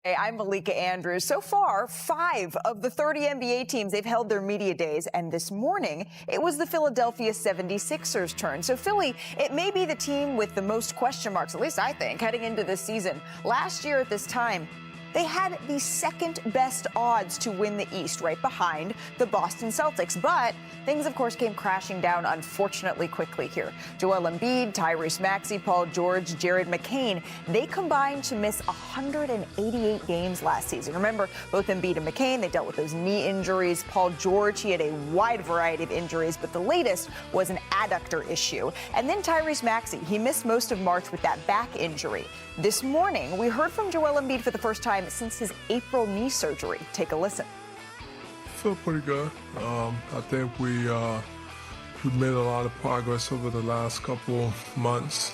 Hey, I'm Malika Andrews. So far, 5 of the 30 NBA teams, they've held their media days. And this morning, it was the Philadelphia 76ers' turn. So Philly, it may be the team with the most question marks, at least I think, heading into this season. Last year at this time, they had the second best odds to win the East, right behind the Boston Celtics. But things, of course, came crashing down, unfortunately, quickly here. Joel Embiid, Tyrese Maxey, Paul George, Jared McCain, they combined to miss 188 games last season. Remember, both Embiid and McCain, they dealt with those knee injuries. Paul George, he had a wide variety of injuries, but the latest was an adductor issue. And then Tyrese Maxey, he missed most of March with that back injury. This morning, we heard from Joel Embiid for the first time since his April knee surgery. Take a listen. Feel pretty good. I think we've made a lot of progress over the last couple months.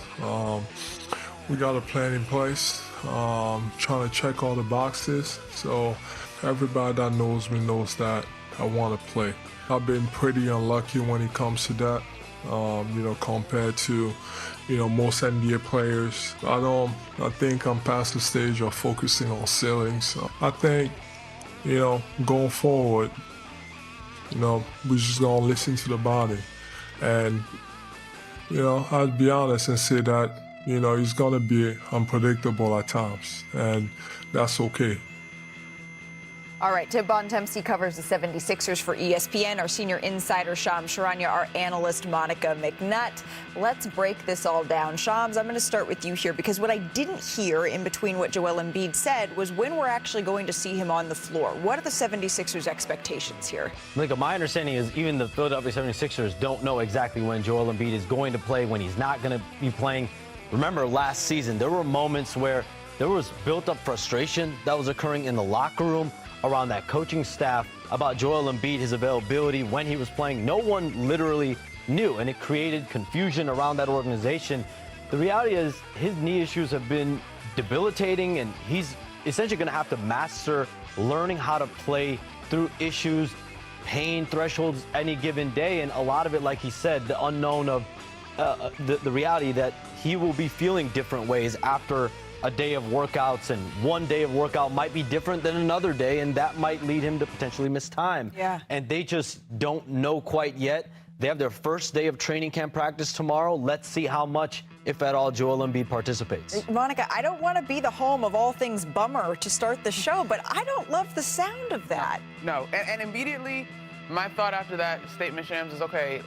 We got a plan in place, trying to check all the boxes. So everybody that knows me knows that I want to play. I've been pretty unlucky when it comes to that, compared to, most NBA players. I think I'm past the stage of focusing on ceilings. So I think, going forward, we're just going to listen to the body. And, I'll be honest and say that, he's going to be unpredictable at times, and that's okay. All right, Tim Bontemps covers the 76ers for ESPN. Our senior insider, Shams Charania, our analyst, Monica McNutt. Let's break this all down. Shams, I'm going to start with you here because what I didn't hear in between what Joel Embiid said was when we're actually going to see him on the floor. What are the 76ers' expectations here? Malika, my understanding is even the Philadelphia 76ers don't know exactly when Joel Embiid is going to play, when he's not going to be playing. Remember last season, there were moments where there was built-up frustration that was occurring in the locker room around that coaching staff about Joel Embiid, his availability, when he was playing. No one literally knew, and it created confusion around that organization. The reality is his knee issues have been debilitating, and he's essentially going to have to master learning how to play through issues, pain thresholds any given day, and a lot of it, like he said, the unknown of the reality that he will be feeling different ways after a day of workouts, and one day of workout might be different than another day, and that might lead him to potentially miss time. Yeah. And they just don't know quite yet. They have their first day of training camp practice tomorrow. Let's see how much, if at all, Joel Embiid participates. Monica, I don't want to be the home of all things bummer to start the show, but I don't love the sound of that. No, and immediately my thought after that statement, Shams, is okay,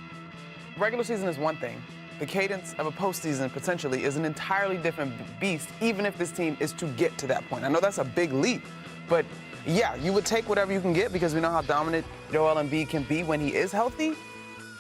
regular season is one thing. The cadence of a postseason potentially is an entirely different beast, even if this team is to get to that point. I know that's a big leap, but yeah, you would take whatever you can get because we know how dominant Joel Embiid can be when he is healthy,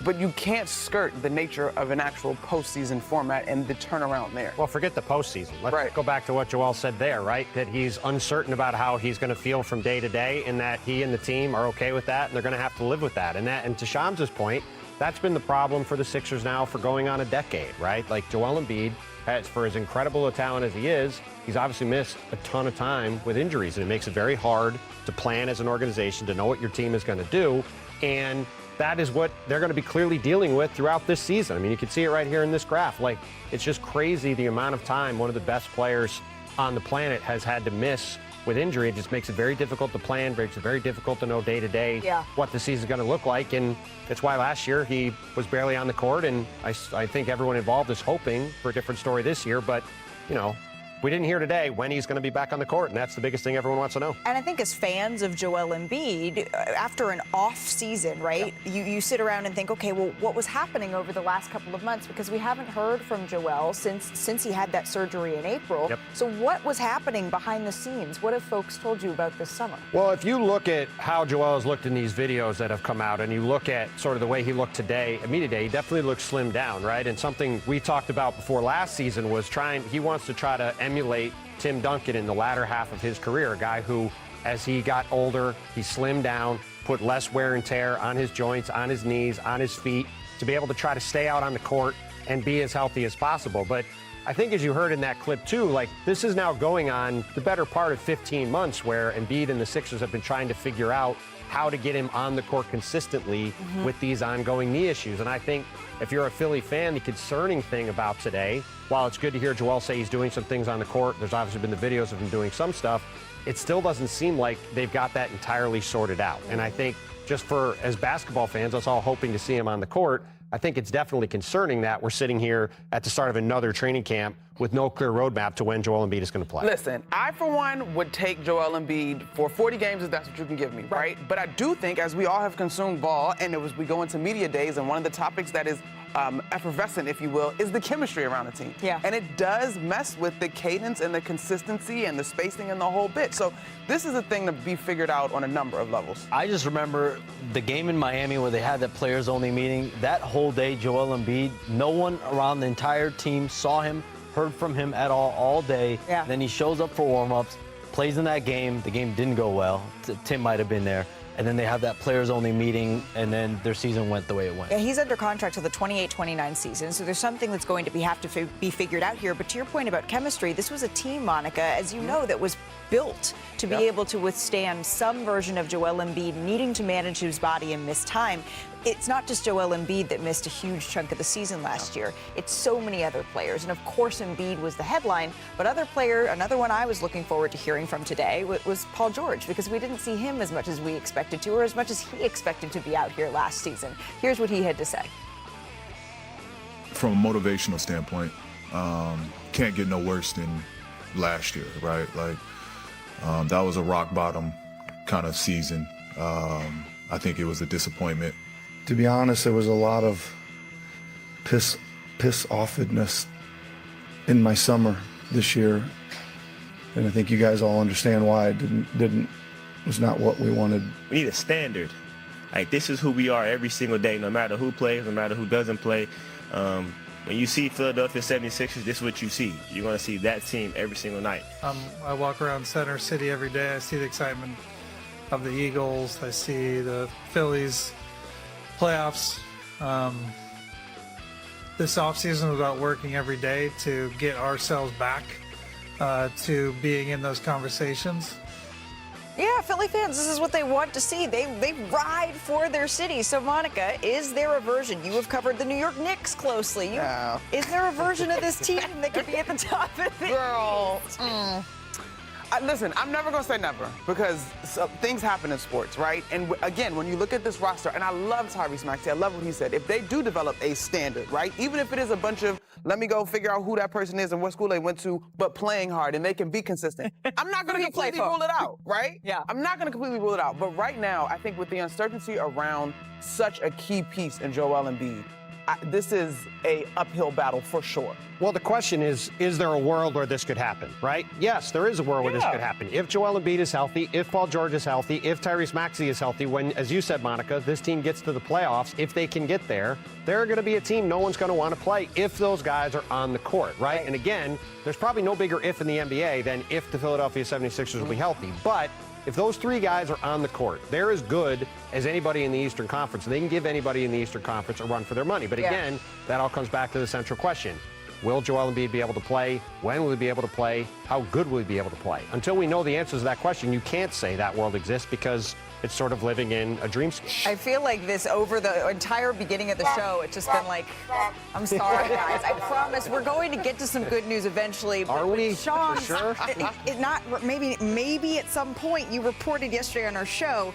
but you can't skirt the nature of an actual postseason format and the turnaround there. Well, forget the postseason. Let's go back to what Joel said there, right? That he's uncertain about how he's going to feel from day to day, and that he and the team are okay with that, and they're going to have to live with that. And to Shams' point, that's been the problem for the Sixers now for going on a decade, right? Like Joel Embiid, for as incredible a talent as he is, he's obviously missed a ton of time with injuries, and it makes it very hard to plan as an organization, to know what your team is going to do. And that is what they're going to be clearly dealing with throughout this season. I mean, you can see it right here in this graph. Like, it's just crazy the amount of time one of the best players on the planet has had to miss with injury. It just makes it very difficult to plan, makes it very difficult to know day to day what the season is going to look like. And that's why last year he was barely on the court. And I think everyone involved is hoping for a different story this year. But, we didn't hear today when he's going to be back on the court, and that's the biggest thing everyone wants to know. And I think as fans of Joel Embiid, after an off season, right, you sit around and think, okay, well, what was happening over the last couple of months? Because we haven't heard from Joel since he had that surgery in April. So what was happening behind the scenes? What have folks told you about this summer? Well, if you look at how Joel has looked in these videos that have come out, and you look at sort of the way he looked today, he definitely looks slimmed down, right? And something we talked about before last season was he wants to try to emulate Tim Duncan in the latter half of his career, a guy who, as he got older, he slimmed down, put less wear and tear on his joints, on his knees, on his feet, to be able to try to stay out on the court and be as healthy as possible. But I think, as you heard in that clip too, like, this is now going on the better part of 15 months where Embiid and the Sixers have been trying to figure out how to get him on the court consistently with these ongoing knee issues. And I think if you're a Philly fan, the concerning thing about today, while it's good to hear Joel say he's doing some things on the court, there's obviously been the videos of him doing some stuff, it still doesn't seem like they've got that entirely sorted out. And I think just as basketball fans, us all hoping to see him on the court, I think it's definitely concerning that we're sitting here at the start of another training camp with no clear roadmap to when Joel Embiid is going to play. Listen, I, for one, would take Joel Embiid for 40 games if that's what you can give me, right? But I do think, as we all have consumed ball, and we go into media days, and one of the topics that is effervescent, if you will, is the chemistry around the team. Yeah. And it does mess with the cadence and the consistency and the spacing and the whole bit. So this is a thing to be figured out on a number of levels. I just remember the game in Miami where they had that players-only meeting. That whole day, Joel Embiid, no one around the entire team saw him, heard from him at all day. Yeah. Then he shows up for warm-ups, plays in that game. The game didn't go well. Tim might have been there. And then they have that players-only meeting, and then their season went the way it went. Yeah, he's under contract till the 28-29 season, so there's something that's going to have to be figured out here. But to your point about chemistry, this was a team, Monica, as you know, that was built to be able to withstand some version of Joel Embiid needing to manage his body and miss time. It's not just Joel Embiid that missed a huge chunk of the season last year. It's so many other players. And of course, Embiid was the headline. But another one I was looking forward to hearing from today was Paul George, because we didn't see him as much as we expected to, or as much as he expected to be out here last season. Here's what he had to say. From a motivational standpoint, can't get no worse than last year, right? Like, that was a rock bottom kind of season. I think it was a disappointment. To be honest, there was a lot of piss offedness in my summer this year, and I think you guys all understand why it was not what we wanted. We need a standard. Like, this is who we are every single day, no matter who plays, no matter who doesn't play. When you see Philadelphia 76ers, this is what you see. You're going to see that team every single night. I walk around Center City every day. I see the excitement of the Eagles. I see the Phillies playoffs. This offseason was about working every day to get ourselves back to being in those conversations. Yeah, Philly fans, this is what they want to see. They ride for their city. So, Monica, is there a version? You have covered the New York Knicks closely. No. Is there a version of this team that could be at the top of the Girl. Listen, I'm never going to say never, because things happen in sports, right? And again, when you look at this roster, and I love Tyrese Maxey, I love what he said. If they do develop a standard, right, even if it is a bunch of, let me go figure out who that person is and what school they went to, but playing hard, and they can be consistent, I'm not going to completely rule it out, right? Yeah. I'm not going to completely rule it out. But right now, I think with the uncertainty around such a key piece in Joel Embiid, this is a uphill battle for sure. Well, the question is there a world where this could happen, right? Yes, there is a world where this could happen. If Joel Embiid is healthy, if Paul George is healthy, if Tyrese Maxey is healthy, when, as you said, Monica, this team gets to the playoffs, if they can get there, they're going to be a team no one's going to want to play if those guys are on the court, right? And again, there's probably no bigger if in the NBA than if the Philadelphia 76ers will be healthy. But if those three guys are on the court, they're as good as anybody in the Eastern Conference. They can give anybody in the Eastern Conference a run for their money. But again, that all comes back to the central question. Will Joel Embiid be able to play? When will he be able to play? How good will he be able to play? Until we know the answers to that question, you can't say that world exists, because it's sort of living in a dreamscape. I feel like this over the entire beginning of the show, it's just been like, I'm sorry, guys. I promise we're going to get to some good news eventually. Are we? Sean, For sure? Maybe at some point you reported yesterday on our show,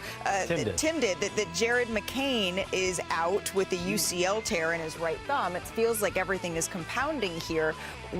Tim did, that Jared McCain is out with the UCL tear in his right thumb. It feels like everything is compounding here.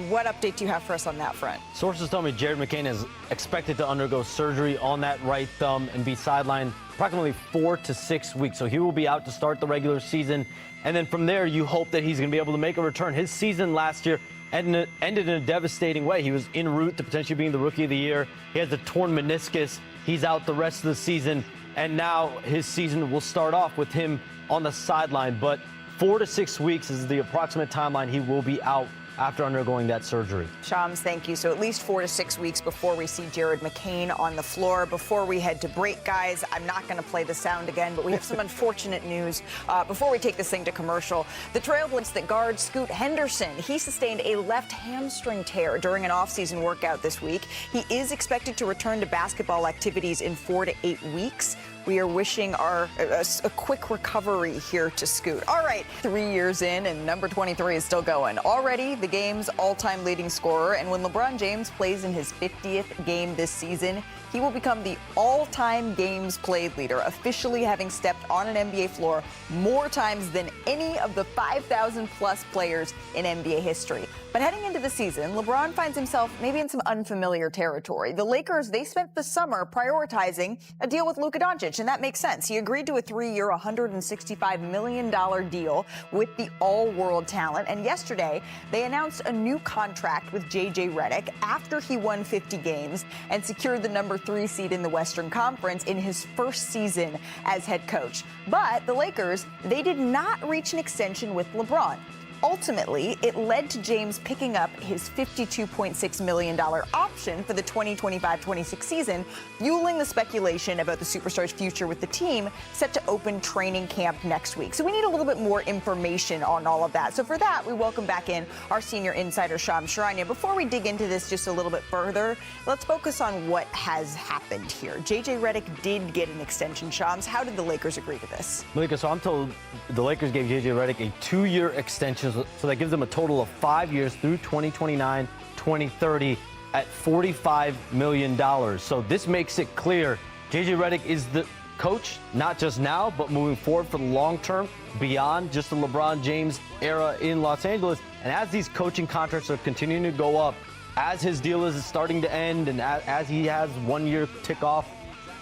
What update do you have for us on that front? Sources tell me Jared McCain is expected to undergo surgery on that right thumb and be sidelined approximately 4 to 6 weeks. So he will be out to start the regular season. And then from there, you hope that he's going to be able to make a return. His season last year ended in a devastating way. He was en route to potentially being the Rookie of the Year. He has a torn meniscus. He's out the rest of the season. And now his season will start off with him on the sideline. But 4 to 6 weeks is the approximate timeline he will be out after undergoing that surgery. Shams, thank you. So at least 4 to 6 weeks before we see Jared McCain on the floor. Before we head to break, guys, I'm not going to play the sound again, but we have some unfortunate news before we take this thing to commercial. The Trailblazers that guard Scoot Henderson, he sustained a left hamstring tear during an offseason workout this week. He is expected to return to basketball activities in 4 to 8 weeks. We are wishing a quick recovery here to Scoot. All right, 3 years in, and number 23 is still going. Already the game's all-time leading scorer, and when LeBron James plays in his 50th game this season, he will become the all-time games played leader, officially having stepped on an NBA floor more times than any of the 5,000-plus players in NBA history. But heading into the season, LeBron finds himself maybe in some unfamiliar territory. The Lakers, they spent the summer prioritizing a deal with Luka Doncic, and that makes sense. He agreed to a 3-year, $165 million deal with the all-world talent, and yesterday they announced a new contract with J.J. Redick after he won 50 games and secured the number 3 seed in the Western Conference in his first season as head coach. But the Lakers, they did not reach an extension with LeBron. Ultimately, it led to James picking up his $52.6 million option for the 2025-26 season, fueling the speculation about the superstar's future with the team set to open training camp next week. So we need a little bit more information on all of that. So for that, we welcome back in our senior insider, Shams Charania. Before we dig into this just a little bit further, let's focus on what has happened here. J.J. Redick did get an extension, Shams. How did the Lakers agree to this? Malika, so I'm told the Lakers gave J.J. Redick a 2-year extension, so that gives them a total of 5 years through 2029, 2030 at $45 million. So this makes it clear J.J. Redick is the coach, not just now, but moving forward for the long term, beyond just the LeBron James era in Los Angeles. And as these coaching contracts are continuing to go up, as his deal is starting to end, and as he has 1 year tick off,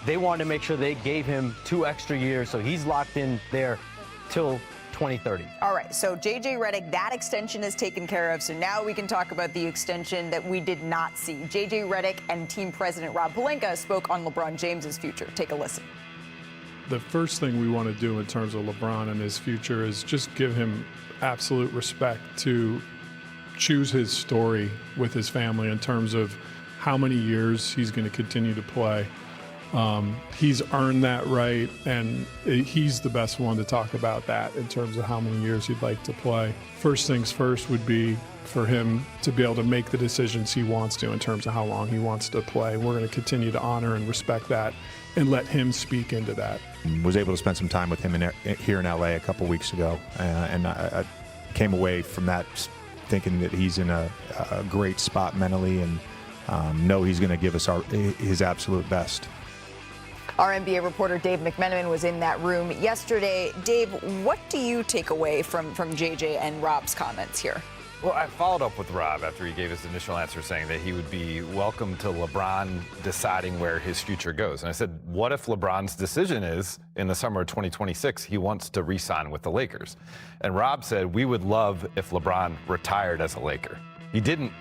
they wanted to make sure they gave him 2 extra years, so he's locked in there till 2030. All right, so J.J. Redick, that extension is taken care of. So now we can talk about the extension that we did not see. J.J. Redick and team president Rob Pelinka spoke on LeBron James's future. Take a listen. The first thing we want to do in terms of LeBron and his future is just give him absolute respect to choose his story with his family in terms of how many years he's going to continue to play. He's earned that right, and he's the best one to talk about that in terms of how many years he'd like to play. First things first would be for him to be able to make the decisions he wants to in terms of how long he wants to play. We're going to continue to honor and respect that and let him speak into that. Was able to spend some time with him here in LA a couple weeks ago, and I came away from that thinking that he's in a great spot mentally, and know he's going to give us his absolute best. Our NBA reporter Dave McMenamin was in that room yesterday. Dave, what do you take away from JJ and Rob's comments here? Well, I followed up with Rob after he gave his initial answer saying that he would be welcome to LeBron deciding where his future goes. And I said, what if LeBron's decision is in the summer of 2026, he wants to re-sign with the Lakers? And Rob said, we would love if LeBron retired as a Laker. He didn't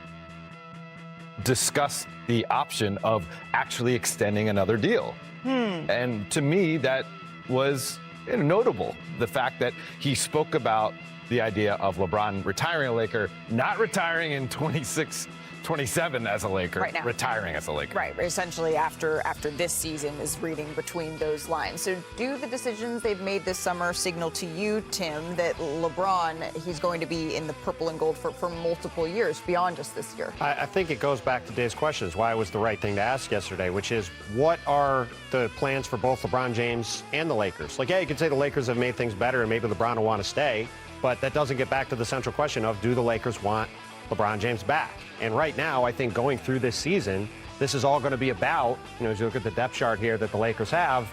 discuss the option of actually extending another deal. And to me, that was notable. The fact that he spoke about the idea of LeBron retiring a Laker, not retiring in 27 as a Laker, right now. Retiring as a Laker. Right, essentially after this season is reading between those lines. So do the decisions they've made this summer signal to you, Tim, that LeBron, he's going to be in the purple and gold for multiple years beyond just this year? I think it goes back to Dave's questions, why it was the right thing to ask yesterday, which is what are the plans for both LeBron James and the Lakers? Like, yeah, you could say the Lakers have made things better and maybe LeBron will want to stay, but that doesn't get back to the central question of do the Lakers want LeBron James back? And right now, I think going through this season, this is all going to be about, as you look at the depth chart here that the Lakers have,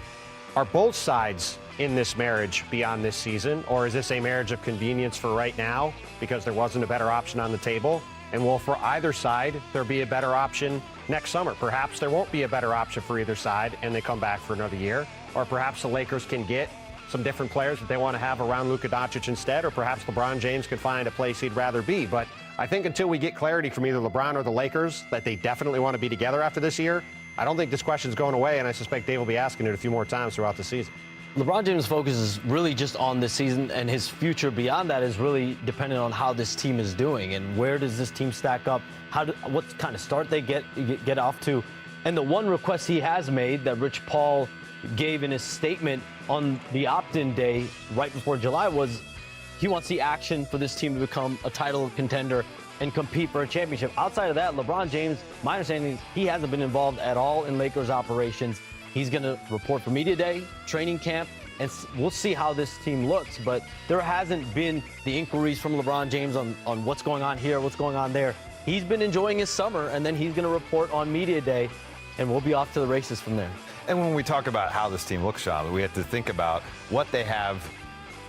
are both sides in this marriage beyond this season? Or is this a marriage of convenience for right now because there wasn't a better option on the table? And will for either side there be a better option next summer? Perhaps there won't be a better option for either side and they come back for another year. Or perhaps the Lakers can get some different players that they want to have around Luka Doncic instead, or perhaps LeBron James could find a place he'd rather be. But I think until we get clarity from either LeBron or the Lakers that they definitely want to be together after this year, I don't think this question's going away, and I suspect Dave will be asking it a few more times throughout the season. LeBron James' focus is really just on this season, and his future beyond that is really dependent on how this team is doing and where does this team stack up, what kind of start they get off to. And the one request he has made that Rich Paul gave in his statement on the opt-in day right before July was he wants the action for this team to become a title contender and compete for a championship. Outside of that, LeBron James, my understanding is he hasn't been involved at all in Lakers operations. He's going to report for media day, training camp, and we'll see how this team looks. But there hasn't been the inquiries from LeBron James on what's going on here, what's going on there. He's been enjoying his summer, and then he's going to report on media day and we'll be off to the races from there. And when we talk about how this team looks, Sean, we have to think about what they have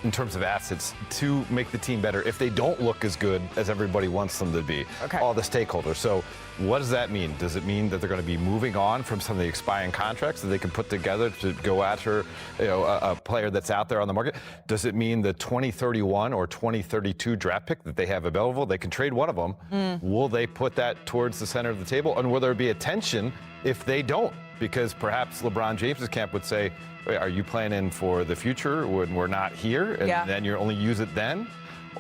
in terms of assets to make the team better if they don't look as good as everybody wants them to be, all the stakeholders. So what does that mean? Does it mean that they're going to be moving on from some of the expiring contracts that they can put together to go after a player that's out there on the market? Does it mean the 2031 or 2032 draft pick that they have available? They can trade one of them. Will they put that towards the center of the table? And will there be a tension if they don't? Because perhaps LeBron James's camp would say, are you planning for the future when we're not here, and then you only use it then?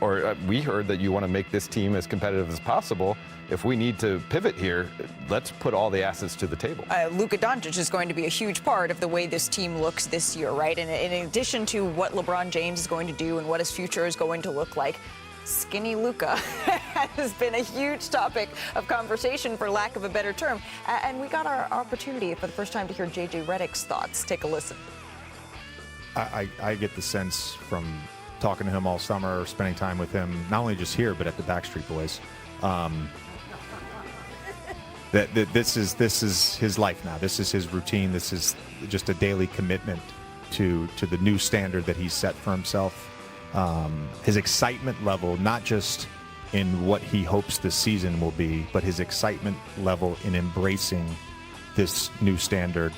Or we heard that you want to make this team as competitive as possible. If we need to pivot here, let's put all the assets to the table. Luka Doncic is going to be a huge part of the way this team looks this year, right? And in addition to what LeBron James is going to do and what his future is going to look like, skinny Luka has been a huge topic of conversation, for lack of a better term. And we got our opportunity for the first time to hear J.J. Redick's thoughts. Take a listen. I get the sense from talking to him all summer, spending time with him, not only just here, but at the Backstreet Boys, that this is his life now. This is his routine. This is just a daily commitment to the new standard that he's set for himself. His excitement level, not just in what he hopes the season will be, but his excitement level in embracing this new standard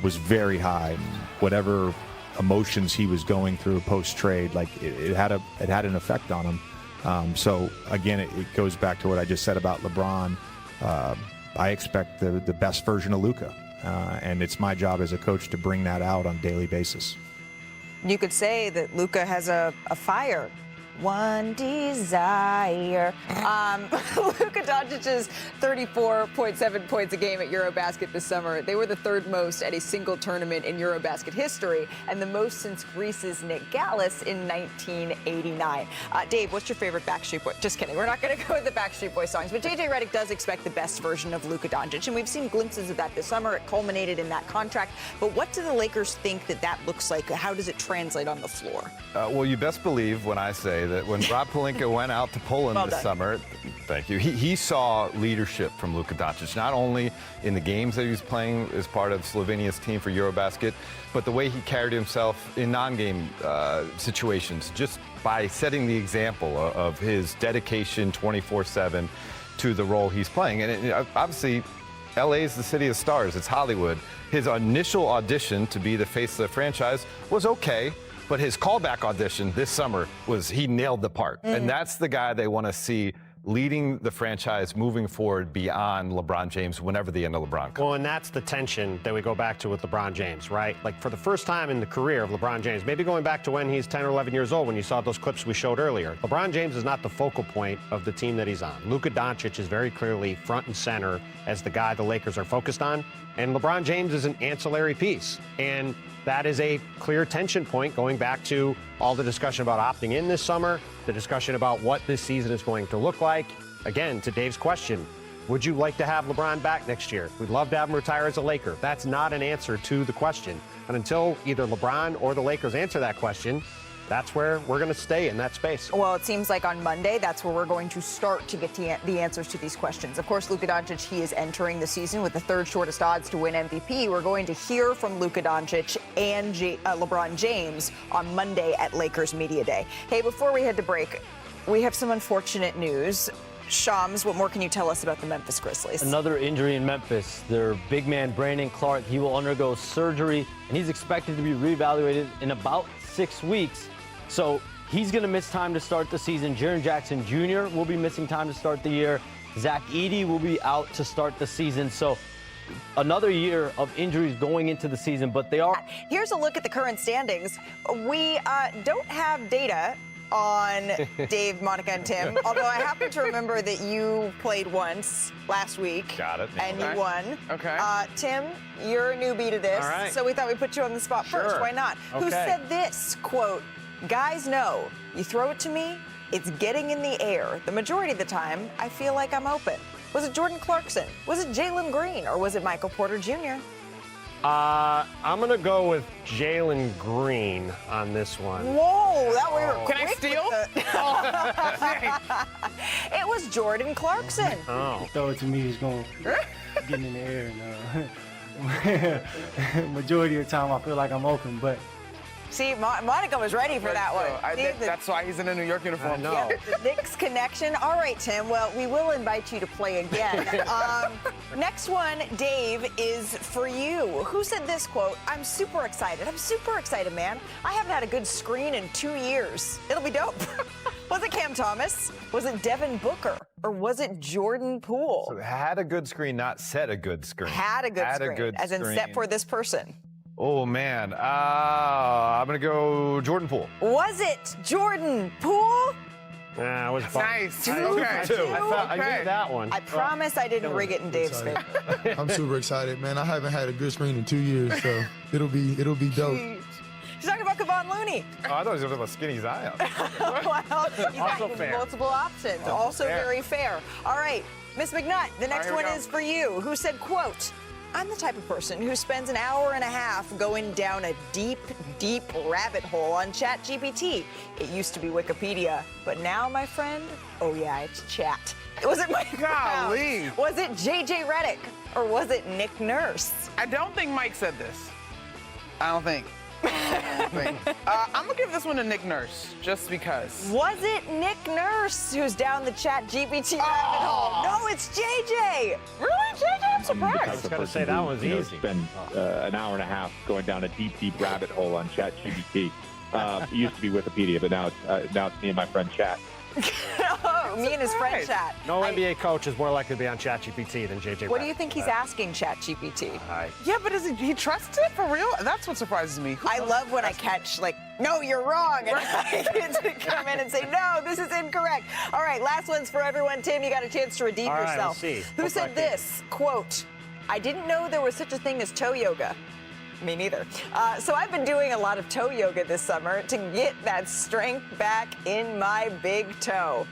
was very high. Whatever emotions he was going through post-trade, like it had an effect on him. So again, it goes back to what I just said about LeBron. I expect the best version of Luka, and it's my job as a coach to bring that out on a daily basis. You could say that Luka has a fire. One desire. Luka Doncic's 34.7 points a game at Eurobasket this summer. They were the third most at a single tournament in Eurobasket history, and the most since Greece's Nick Gallis in 1989. Dave, what's your favorite Backstreet Boy? Just kidding. We're not going to go with the Backstreet Boy songs, but J.J. Redick does expect the best version of Luka Doncic, and we've seen glimpses of that this summer. It culminated in that contract. But what do the Lakers think that looks like? How does it translate on the floor? Well, you best believe when I say that when Rob Pelinka went out to Poland this summer, thank you, he saw leadership from Luka Doncic, not only in the games that he was playing as part of Slovenia's team for Eurobasket, but the way he carried himself in non-game situations, just by setting the example of his dedication 24/7 to the role he's playing. And obviously, LA is the city of stars. It's Hollywood. His initial audition to be the face of the franchise was okay. But his callback audition this summer he nailed the part. And that's the guy they want to see leading the franchise moving forward beyond LeBron James whenever the end of LeBron comes. Well, and that's the tension that we go back to with LeBron James, right? Like, for the first time in the career of LeBron James, maybe going back to when he's 10 or 11 years old, when you saw those clips we showed earlier, LeBron James is not the focal point of the team that he's on. Luka Doncic is very clearly front and center as the guy the Lakers are focused on, and LeBron James is an ancillary piece. And that is a clear tension point going back to all the discussion about opting in this summer, the discussion about what this season is going to look like. Again, to Dave's question, would you like to have LeBron back next year? We'd love to have him retire as a Laker. That's not an answer to the question. And until either LeBron or the Lakers answer that question, that's where we're going to stay in that space. Well, it seems like on Monday, that's where we're going to start to get the answers to these questions. Of course, Luka Doncic, he is entering the season with the third shortest odds to win MVP. We're going to hear from Luka Doncic and LeBron James on Monday at Lakers Media Day. Hey, before we head to break, we have some unfortunate news. Shams, what more can you tell us about the Memphis Grizzlies? Another injury in Memphis. Their big man, Brandon Clark, he will undergo surgery, and he's expected to be reevaluated in about 6 weeks. So he's going to miss time to start the season. Jaren Jackson Jr. will be missing time to start the year. Zach Edey will be out to start the season. So another year of injuries going into the season, but they are. Here's a look at the current standings. We don't have data on Dave, Monica, and Tim, although I happen to remember that you played once last week. Got it. And you won. Okay. Tim, you're a newbie to this, All right. so we thought we'd put you on the spot first. Why not? Okay. Who said this, quote, "Guys know, you throw it to me, it's getting in the air. The majority of the time, I feel like I'm open." Was it Jordan Clarkson? Was it Jalen Green? Or was it Michael Porter Jr.? I'm going to go with Jalen Green on this one. Whoa, that we were Can I quick steal? with the- It was Jordan Clarkson. Oh. Throw it to me, he's going to getting in the air. And majority of the time, I feel like I'm open, but. See, Monica was ready for that one. That's why he's in a New York uniform. Yeah, the Knicks connection. All right, Tim. Well, we will invite you to play again. Next one, Dave, is for you. Who said this quote? I'm super excited. I'm super excited, man. I haven't had a good screen in 2 years. It'll be dope. Was it Cam Thomas? Was it Devin Booker? Or was it Jordan Poole? So had a good screen, not set a good screen. Had a good screen, as in set for this person. Oh, man. I'm going to go Jordan Poole. Was it Jordan Poole? Nah, it was nice. I knew that one. I promise I didn't rig it in Dave's favor. I'm super excited, man. I haven't had a good screen in 2 years, so it'll be dope. She's talking about Kevon Looney. Oh, I thought he was talking about Skinny Zion. Well, you Also got fair. multiple options. Also very fair. All right, Miss McNutt, the next one is for you. Who said, quote, I'm the type of person who spends an hour and a half going down a deep, deep rabbit hole on ChatGPT. It used to be Wikipedia, but now, my friend, oh yeah, it's chat. Was it Mike Brown? Was it JJ Redick? Or was it Nick Nurse? I don't think Mike said this. I don't think. I'm going to give this one to Nick Nurse, just because. Was it Nick Nurse who's down the ChatGPT rabbit hole? No, it's JJ. Really, JJ? I'm surprised. I was going to say that was easy. Spend an hour and a half going down a deep, deep rabbit hole on ChatGPT. It used to be Wikipedia, but now it's me and my friend Chat. Oh, me and his friend Chat. No NBA coach is more likely to be on ChatGPT than JJ. What do you think he's asking ChatGPT? Yeah, but he trusts it for real? That's what surprises me. I love when I catch, like, no, you're wrong. And I get to come in and say, no, this is incorrect. All right, last one's for everyone. Tim, you got a chance to redeem yourself. Let's see. Who said this? Quote, I didn't know there was such a thing as toe yoga. Me neither. So I've been doing a lot of toe yoga this summer to get that strength back in my big toe.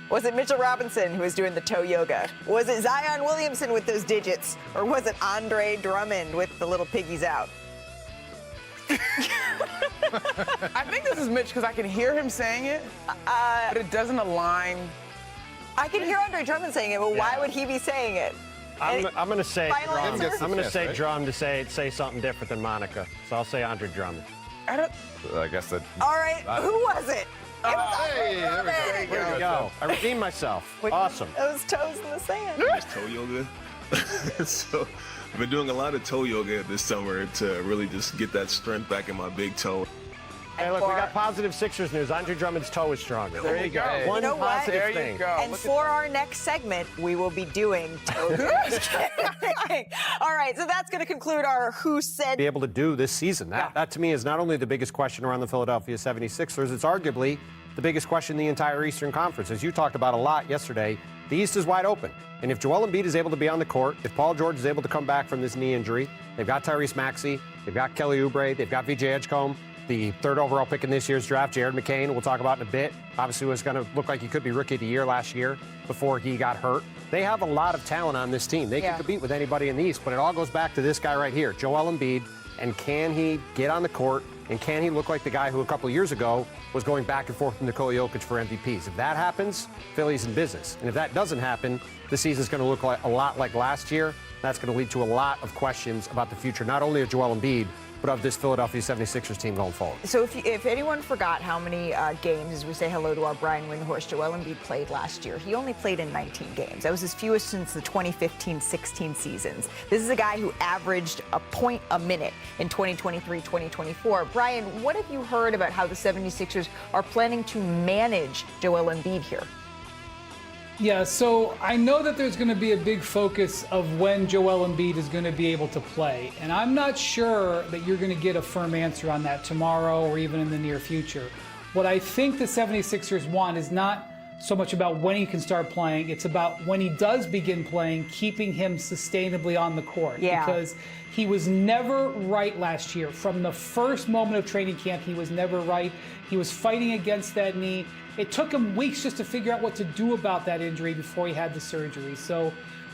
Was it Mitchell Robinson who was doing the toe yoga? Was it Zion Williamson with those digits? Or was it Andre Drummond with the little piggies out? I think this is Mitch because I can hear him saying it, but it doesn't align. I can hear Andre Drummond saying it, but why would he be saying it? I'm going to say Final Drum. answer? I'm going to say Drum to say something different than Monica. So I'll say Andre Drummond. I guess that. All right, who was it? Hey, there we go. There we go. I redeemed myself. Awesome. Those toes in the sand. Toe yoga. So I've been doing a lot of toe yoga this summer to really just get that strength back in my big toe. Hey, look, we got positive Sixers news. Andre Drummond's toe is stronger. There you go. One You know what? positive There thing. you go. And for our next segment, we will be doing toe yoga. All right, so that's going to conclude our Who Said. Be able to do this season. That to me is not only the biggest question around the Philadelphia 76ers, it's arguably the biggest question in the entire Eastern Conference. As you talked about a lot yesterday, the East is wide open. And if Joel Embiid is able to be on the court, if Paul George is able to come back from this knee injury, they've got Tyrese Maxey, they've got Kelly Oubre, they've got VJ Edgecombe, the third overall pick in this year's draft, Jared McCain, we'll talk about in a bit. Obviously was going to look like he could be Rookie of the Year last year before he got hurt. They have a lot of talent on this team. They can compete with anybody in the East, but it all goes back to this guy right here, Joel Embiid, and can he get on the court, and can he look like the guy who a couple of years ago was going back and forth with Nikola Jokic for MVPs? If that happens, Philly's in business. And if that doesn't happen, the season's going to look like a lot like last year. That's going to lead to a lot of questions about the future, not only of Joel Embiid, but of this Philadelphia 76ers team going forward. So if anyone forgot how many games, as we say hello to our Brian Windhorst, Joel Embiid played last year, he only played in 19 games. That was his fewest since the 2015-16 seasons. This is a guy who averaged a point a minute in 2023-2024. Brian, what have you heard about how the 76ers are planning to manage Joel Embiid here? Yeah, so I know that there's going to be a big focus of when Joel Embiid is going to be able to play. And I'm not sure that you're going to get a firm answer on that tomorrow or even in the near future. What I think the 76ers want is not so much about when he can start playing. It's about when he does begin playing, keeping him sustainably on the court. Yeah. Because he was never right last year. From the first moment of training camp, he was never right. He was fighting against that knee. It took him weeks just to figure out what to do about that injury before he had the surgery. So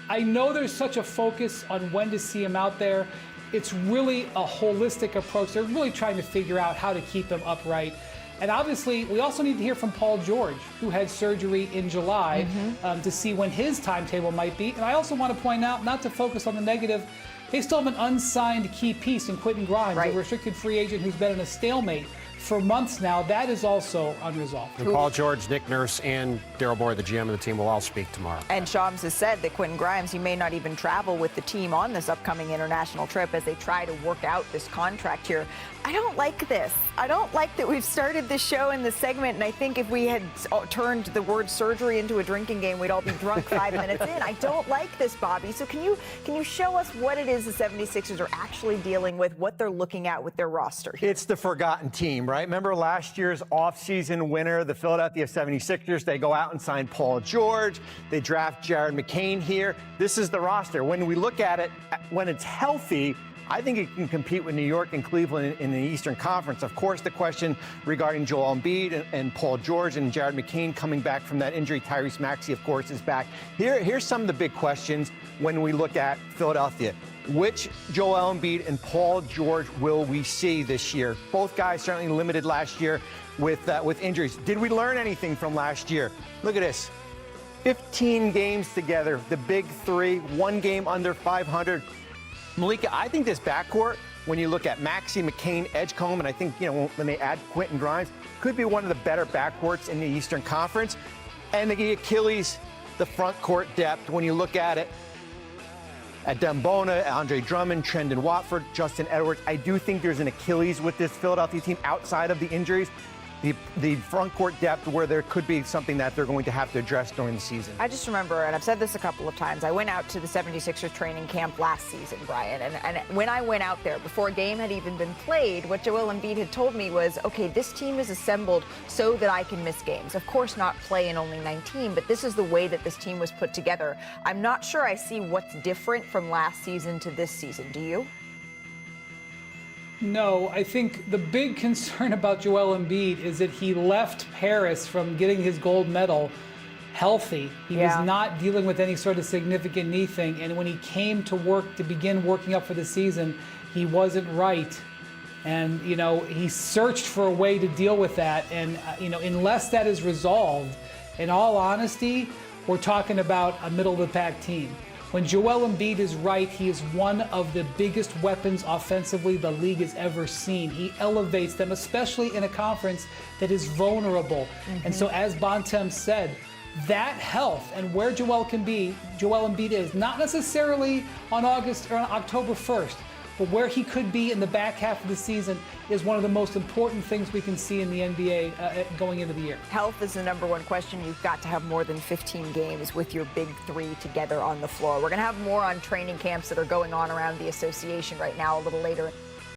I know there's such a focus on when to see him out there. It's really a holistic approach. They're really trying to figure out how to keep him upright. And obviously, we also need to hear from Paul George, who had surgery in July, to see when his timetable might be. And I also want to point out, not to focus on the negative, they still have an unsigned key piece in Quentin Grimes, a restricted free agent who's been in a stalemate for months now. That is also unresolved. And Paul George, Nick Nurse, and Daryl Morey, the GM of the team, will all speak tomorrow. And Shams has said that Quentin Grimes, he may not even travel with the team on this upcoming international trip as they try to work out this contract here. I don't like this. I don't like that we've started this show in this segment, and I think if we had turned the word surgery into a drinking game, we'd all be drunk 5 minutes in. I don't like this, Bobby. So can you show us what it is the 76ers are actually dealing with, what they're looking at with their roster here? It's the forgotten team, right? Remember last year's offseason winner, the Philadelphia 76ers? They go out and sign Paul George. They draft Jared McCain here. This is the roster. When we look at it, when it's healthy, I think it can compete with New York and Cleveland in the Eastern Conference. Of course, the question regarding Joel Embiid and Paul George and Jared McCain coming back from that injury. Tyrese Maxey, of course, is back. Here's some of the big questions when we look at Philadelphia. Which Joel Embiid and Paul George will we see this year? Both guys certainly limited last year with injuries. Did we learn anything from last year? Look at this. 15 games together, the big three, 1 game under 500. Malika, I think this backcourt, when you look at Maxey, McCain, Edgecombe, and I think, when they add Quentin Grimes, could be one of the better backcourts in the Eastern Conference. And the Achilles, the front court depth, when you look at it, at Dembona, Andre Drummond, Trendon Watford, Justin Edwards, I do think there's an Achilles with this Philadelphia team outside of the injuries. The front court depth where there could be something that they're going to have to address during the season. I just remember, and I've said this a couple of times, I went out to the 76ers training camp last season, Brian, and when I went out there, before a game had even been played, what Joel Embiid had told me was, okay, this team is assembled so that I can miss games. Of course, not play in only 19, but this is the way that this team was put together. I'm not sure I see what's different from last season to this season. Do you? No, I think the big concern about Joel Embiid is that he left Paris from getting his gold medal healthy. He was not dealing with any sort of significant knee thing, and when he came to begin working up for the season, he wasn't right. And, he searched for a way to deal with that, and, unless that is resolved, in all honesty, we're talking about a middle-of-the-pack team. When Joel Embiid is right, he is one of the biggest weapons offensively the league has ever seen. He elevates them, especially in a conference that is vulnerable. And so as Bontemps said, that health and where Joel Embiid is, not necessarily on August or on October 1st, but where he could be in the back half of the season is one of the most important things we can see in the NBA going into the year. Health is the number one question. You've got to have more than 15 games with your big three together on the floor. We're going to have more on training camps that are going on around the association right now a little later.